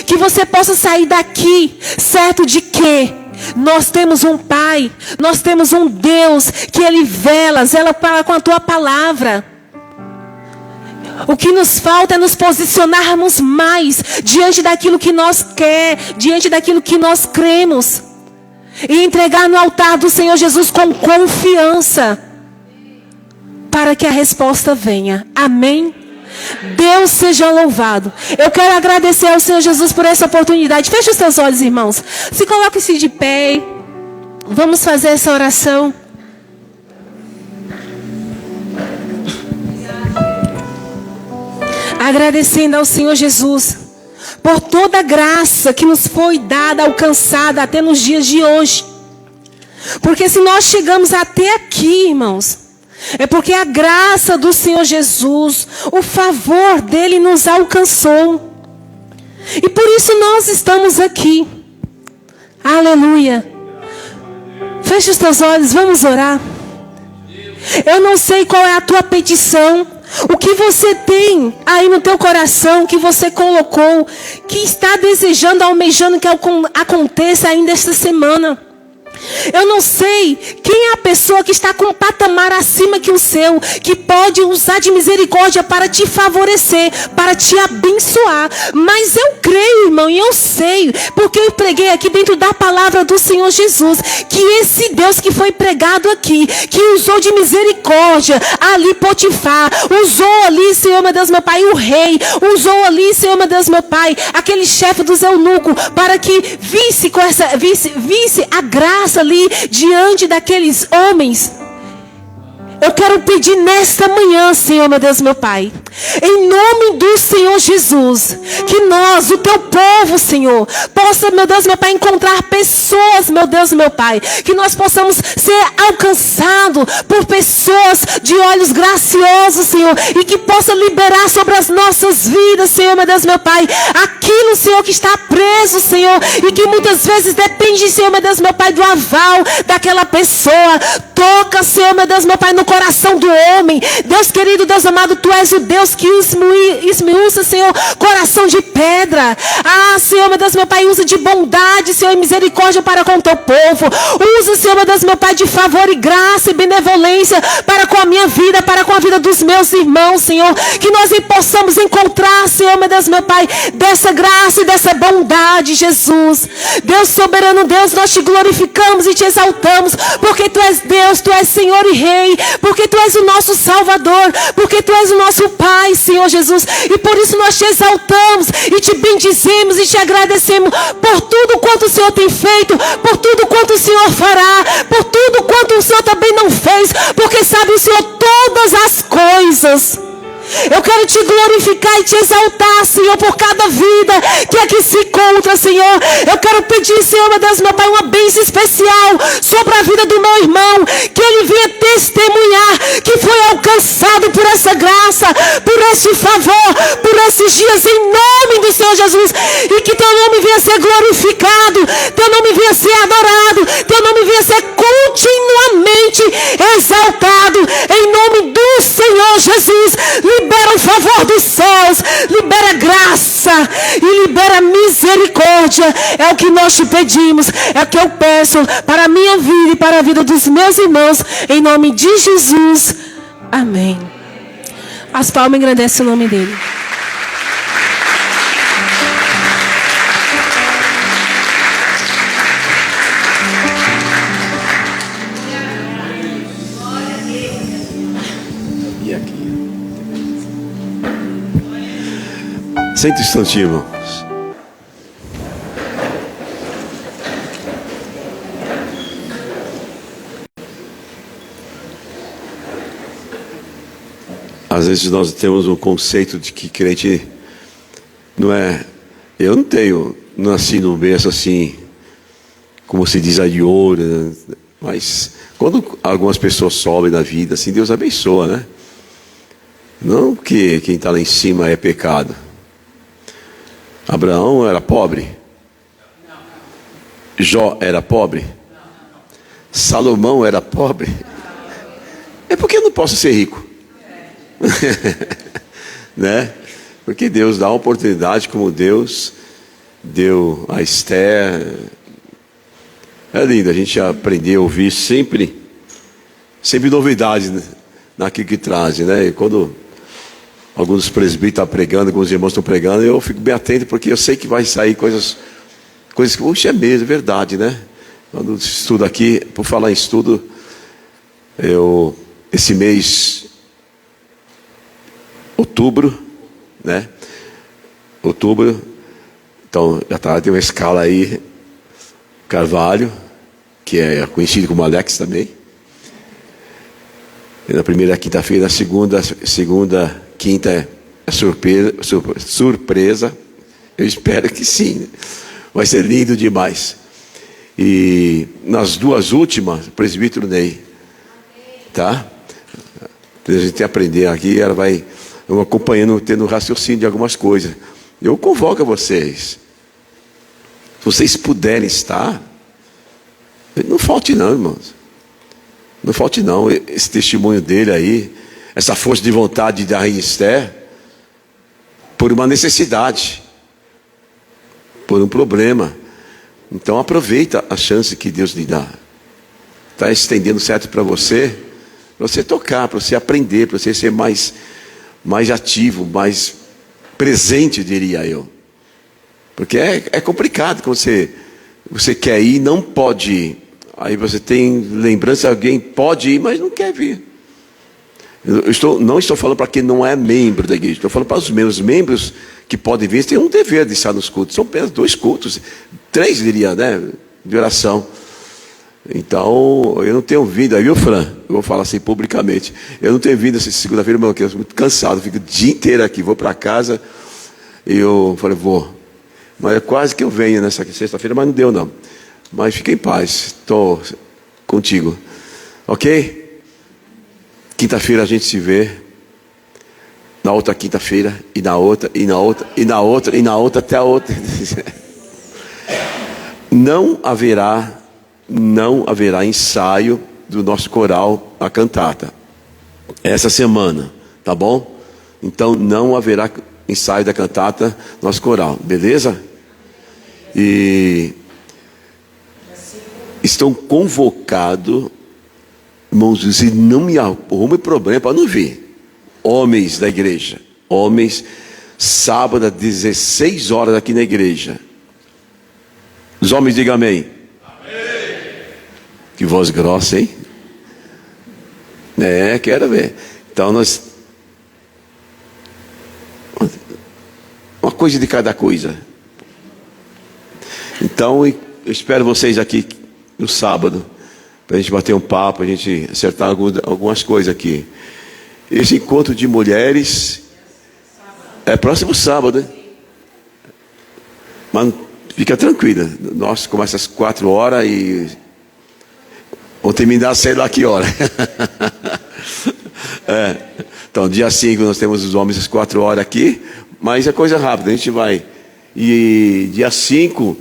Que você possa sair daqui certo de que nós temos um Pai, nós temos um Deus que Ele zela para com a tua palavra. O que nos falta é nos posicionarmos mais diante daquilo que nós queremos, diante daquilo que nós cremos. E entregar no altar do Senhor Jesus com confiança, para que a resposta venha. Amém? Deus seja louvado. Eu quero agradecer ao Senhor Jesus por essa oportunidade. Feche os teus olhos, irmãos. Se coloque-se de pé. Vamos fazer essa oração. Agradecendo ao Senhor Jesus por toda a graça que nos foi dada, alcançada até nos dias de hoje. Porque se nós chegamos até aqui, irmãos, é porque a graça do Senhor Jesus, o favor dele nos alcançou. E por isso nós estamos aqui. Aleluia. Feche os teus olhos, vamos orar. Eu não sei qual é a tua petição. O que você tem aí no teu coração, que você colocou, que está desejando, almejando que aconteça ainda esta semana. Eu não sei quem é a pessoa que está com um patamar acima que o seu, que pode usar de misericórdia para te favorecer, para te abençoar. Mas eu creio, irmão, e eu sei, porque eu preguei aqui dentro da palavra do Senhor Jesus, que esse Deus que foi pregado aqui, que usou de misericórdia ali Potifar, usou ali, Senhor meu Deus meu Pai, o rei, usou ali, Senhor meu Deus meu Pai, aquele chefe dos eunucos, para que visse a graça ali diante daqueles homens. Eu quero pedir nesta manhã, Senhor, meu Deus, meu Pai, em nome do Senhor Jesus, que nós, o teu povo, Senhor, possa, meu Deus, meu Pai, encontrar pessoas, meu Deus, meu Pai, que nós possamos ser alcançados por pessoas de olhos graciosos, Senhor, e que possa liberar sobre as nossas vidas, Senhor, meu Deus, meu Pai, aquilo, Senhor, que está preso, Senhor, e que muitas vezes depende, Senhor, meu Deus, meu Pai, do aval daquela pessoa. Toca, Senhor, meu Deus, meu Pai, no coração do homem. Deus querido, Deus amado, Tu és o Deus que esmiuça, Senhor, coração de pedra. Ah, Senhor, meu Deus, meu Pai, usa de bondade, Senhor, e misericórdia para com o Teu povo. Usa, Senhor, meu Deus, meu Pai, de favor e graça e benevolência para com a minha vida, para com a vida dos meus irmãos, Senhor. Que nós possamos encontrar, Senhor, meu Deus, meu Pai, dessa graça e dessa bondade, Jesus. Deus soberano, Deus, nós Te glorificamos e Te exaltamos, porque Tu és Deus, Tu és Senhor e Rei, porque Tu és o nosso Salvador, porque Tu és o nosso Pai, Senhor Jesus, e por isso nós Te exaltamos e Te bendizemos e Te agradecemos por tudo quanto o Senhor tem feito, por tudo quanto o Senhor fará, por tudo quanto o Senhor também não fez, porque sabe o Senhor todas as coisas. Eu quero Te glorificar e Te exaltar, Senhor, por cada vida que aqui se encontra, Senhor. Eu quero pedir, Senhor, meu Deus, meu Pai, uma bênção especial sobre a vida do meu irmão, que ele venha testemunhar que foi alcançado por essa graça, por esse favor, por esses dias, em nome do Senhor Jesus, e que Teu nome venha ser glorificado, Teu nome venha ser adorado, Teu nome venha ser continuamente exaltado, em nome do Senhor Jesus. Libera o favor dos céus, libera graça e libera misericórdia. É o que nós Te pedimos, é o que eu peço para a minha vida e para a vida dos meus irmãos, em nome de Jesus. Amém. As palmas engrandecem o nome dEle. Sente um instantinho, irmãos. Às vezes nós temos um conceito de que crente não é... Eu não tenho, nasci num berço assim, como se diz, de ouro, né? Mas quando algumas pessoas sobem na vida, assim, Deus abençoa, né? Não que quem está lá em cima é pecado. Abraão era pobre? Jó era pobre? Salomão era pobre? É porque eu não posso ser rico. Né? Porque Deus dá uma oportunidade, como Deus deu a Esther. É lindo a gente aprender a ouvir sempre novidades naquilo que trazem, né? E quando alguns presbíteros estão pregando, alguns irmãos estão pregando, eu fico bem atento, porque eu sei que vai sair coisas que, puxa, é mesmo, é verdade, né? Quando estudo aqui, por falar em estudo, esse mês, outubro, né? Outubro, então já tem uma escala aí, Carvalho, que é conhecido como Alex também. E na primeira quinta-feira, na segunda quinta é surpresa. Eu espero que sim. Vai ser lindo demais. E nas duas últimas, presbítero Ney. Tá? A gente aprender aqui, ela vai acompanhando, tendo raciocínio de algumas coisas. Eu convoco vocês. Se vocês puderem estar, não falte não, irmãos. Não falte não. Esse testemunho dele aí, essa força de vontade da rainha Esther, por uma necessidade, por um problema. Então aproveita a chance que Deus lhe dá. Está estendendo certo para você tocar, para você aprender, para você ser mais ativo, mais presente, diria eu. Porque é complicado quando você quer ir e não pode ir. Aí você tem lembrança, alguém pode ir, mas não quer vir. Não estou falando para quem não é membro da igreja, estou falando para os membros que podem vir, têm um dever de estar nos cultos. São apenas 2 cultos, 3 diria, né, de oração. Então, eu não tenho vindo, aí viu, Fran? Eu vou falar assim publicamente. Eu não tenho vindo essa segunda-feira, porque eu estou muito cansado, fico o dia inteiro aqui, vou para casa. E eu falei, vou. Mas é quase que eu venho nessa sexta-feira, mas não deu não. Mas fique em paz, estou contigo. Ok? Quinta-feira a gente se vê. Na outra quinta-feira, e na outra, e na outra, e na outra, e na outra, até a outra. Não haverá ensaio do nosso coral, a cantata, essa semana, tá bom? Então não haverá ensaio da cantata, nosso coral, beleza? E estão convocados, irmãos, e não me arrume problema para não vir. Homens da igreja, sábado às 16 horas aqui na igreja. Os homens digam amém. Que voz grossa, hein? Quero ver. Então uma coisa de cada coisa. Então eu espero vocês aqui no sábado, para a gente bater um papo, a gente acertar algumas coisas aqui. Esse encontro de mulheres é próximo sábado, né? Mas fica tranquila. Nós começamos às 4 horas e vou terminar sei lá que hora. Então, dia 5 nós temos os homens às 4 horas aqui, mas é coisa rápida, a gente vai. E dia 5.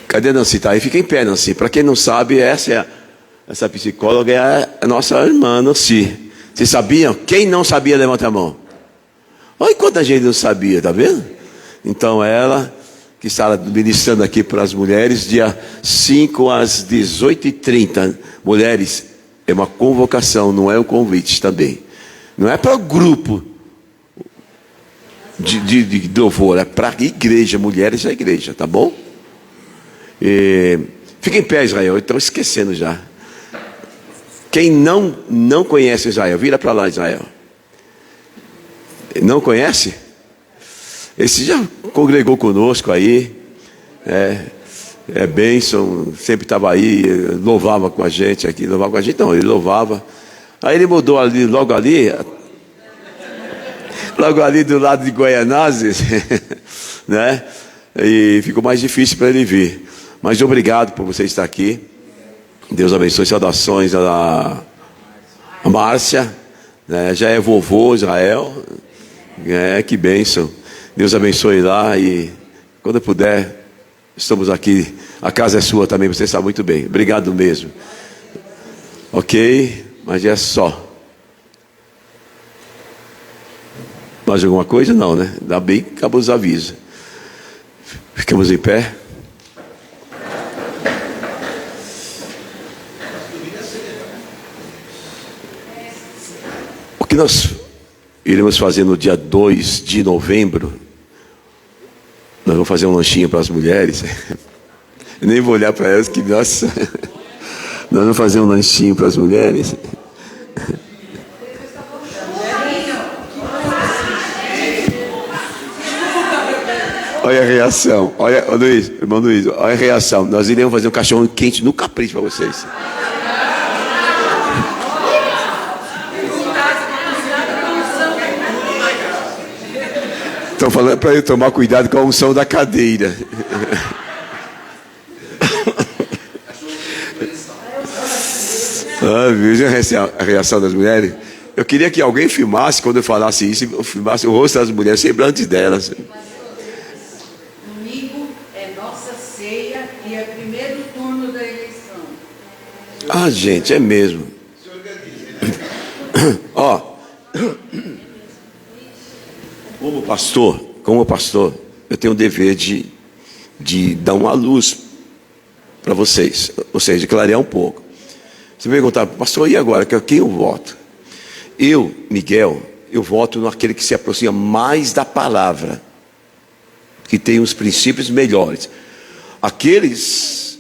Cadê a Nancy? Tá aí, fica em pé, Nancy. Para quem não sabe, essa psicóloga é a nossa irmã Nancy. Vocês sabiam? Quem não sabia, levanta a mão. Olha quanta gente não sabia, tá vendo? Então ela, que está ministrando aqui para as mulheres, dia 5 às 18h30. Mulheres, é uma convocação, não é um convite também. Não é para o grupo de louvor, é para a igreja, mulheres da igreja, tá bom? Fica em pé, Israel, eu estou esquecendo já. Quem não conhece Israel, vira para lá, Israel. Não conhece? Esse já congregou conosco aí, é bênção, sempre estava aí, louvava com a gente aqui, não, ele louvava. Aí ele mudou ali, logo ali do lado de Goianazes, né? E ficou mais difícil para ele vir. Mas obrigado por você estar aqui. Deus abençoe. Saudações a Márcia, né? Já é vovô Israel. Que bênção. Deus abençoe lá e quando puder, estamos aqui. A casa é sua também, você sabe muito bem. Obrigado mesmo. Ok, mas é só. Mais alguma coisa? Não, né? Ainda bem que acabou os avisos. Ficamos em pé. O que nós iremos fazer no dia 2 de novembro? Nós vamos fazer um lanchinho para as mulheres. Eu nem vou olhar para elas, que nossa. Nós vamos fazer um lanchinho para as mulheres. Olha a reação. Olha, Luiz, irmão Luiz, olha a reação. Nós iremos fazer um cachorro quente no capricho para vocês. Estão falando para eu tomar cuidado com a unção da cadeira. Veja a reação das mulheres. Eu queria que alguém filmasse, quando eu falasse isso, eu filmasse o rosto das mulheres, semblantes delas. Domingo é nossa ceia e é primeiro turno da eleição. Ah, gente, é mesmo. Ó, como pastor, eu tenho o dever de dar uma luz para vocês, ou seja, de clarear um pouco. Você me perguntar, pastor, e agora? Quem eu voto? Eu, Miguel, eu voto naquele que se aproxima mais da palavra, que tem os princípios melhores. Aqueles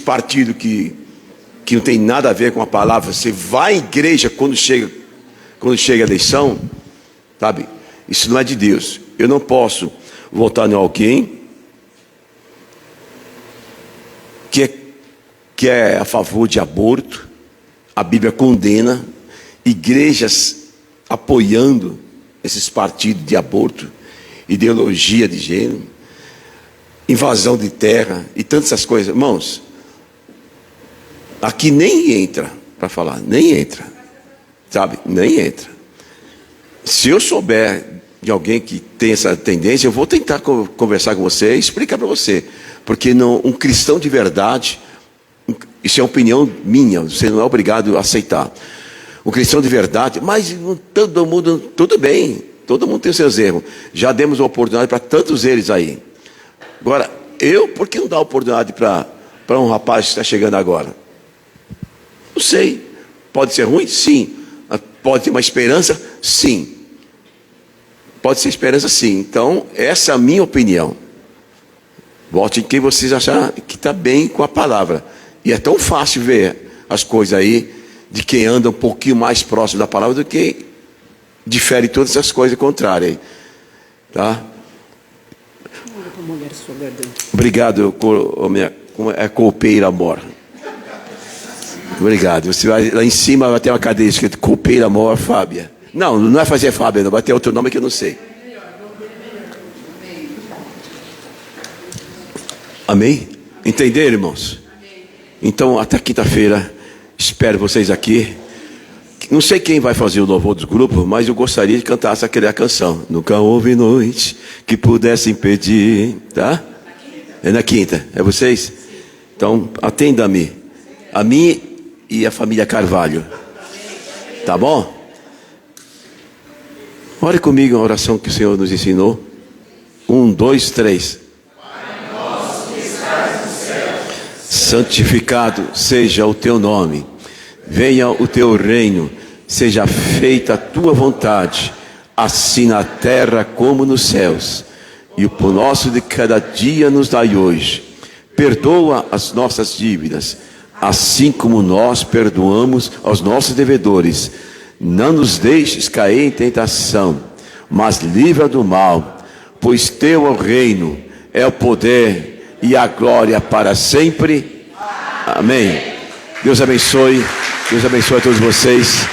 partidos que não tem nada a ver com a palavra, você vai à igreja quando chega a eleição, sabe? Isso não é de Deus. Eu não posso votar em alguém que é a favor de aborto. A Bíblia condena igrejas apoiando esses partidos de aborto, ideologia de gênero, invasão de terra e tantas essas coisas. Irmãos, aqui nem entra para falar, nem entra, sabe? Nem entra. Se eu souber de alguém que tem essa tendência, eu vou tentar conversar com você e explicar para você, porque um cristão de verdade, isso é opinião minha, você não é obrigado a aceitar. Um cristão de verdade, mas todo mundo, tudo bem, todo mundo tem os seus erros. Já demos oportunidade para tantos eles aí. Agora, por que não dar oportunidade para um rapaz que está chegando agora? Não sei. Pode ser ruim? Sim. Pode ter uma esperança? Sim. Pode ser esperança? Sim. Então, essa é a minha opinião. Vote em quem vocês acharem que está bem com a palavra. E é tão fácil ver as coisas aí de quem anda um pouquinho mais próximo da palavra do que difere todas essas coisas contrárias. Tá? Obrigado, copeira amor. Obrigado. Você vai lá em cima, vai ter uma cadeira escrita copeira amor, Fábia. Não é fazer Fábia, não vai ter outro nome que eu não sei. Amém? Entenderam, irmãos? Então, até quinta-feira, espero vocês aqui. Não sei quem vai fazer o louvor dos grupos, mas eu gostaria de cantar aquela canção. Nunca houve noite que pudesse impedir, tá? É na quinta, é vocês? Então, atenda-me, a mim e a família Carvalho, tá bom? Ore comigo a oração que o Senhor nos ensinou. 1, 2, 3. Santificado seja o teu nome, venha o teu reino, seja feita a tua vontade, assim na terra como nos céus. E o pão nosso de cada dia nos dai hoje. Perdoa as nossas dívidas, assim como nós perdoamos aos nossos devedores. Não nos deixes cair em tentação, mas livra do mal, pois teu é o reino, é o poder e a glória para sempre. Amém. Deus abençoe a todos vocês.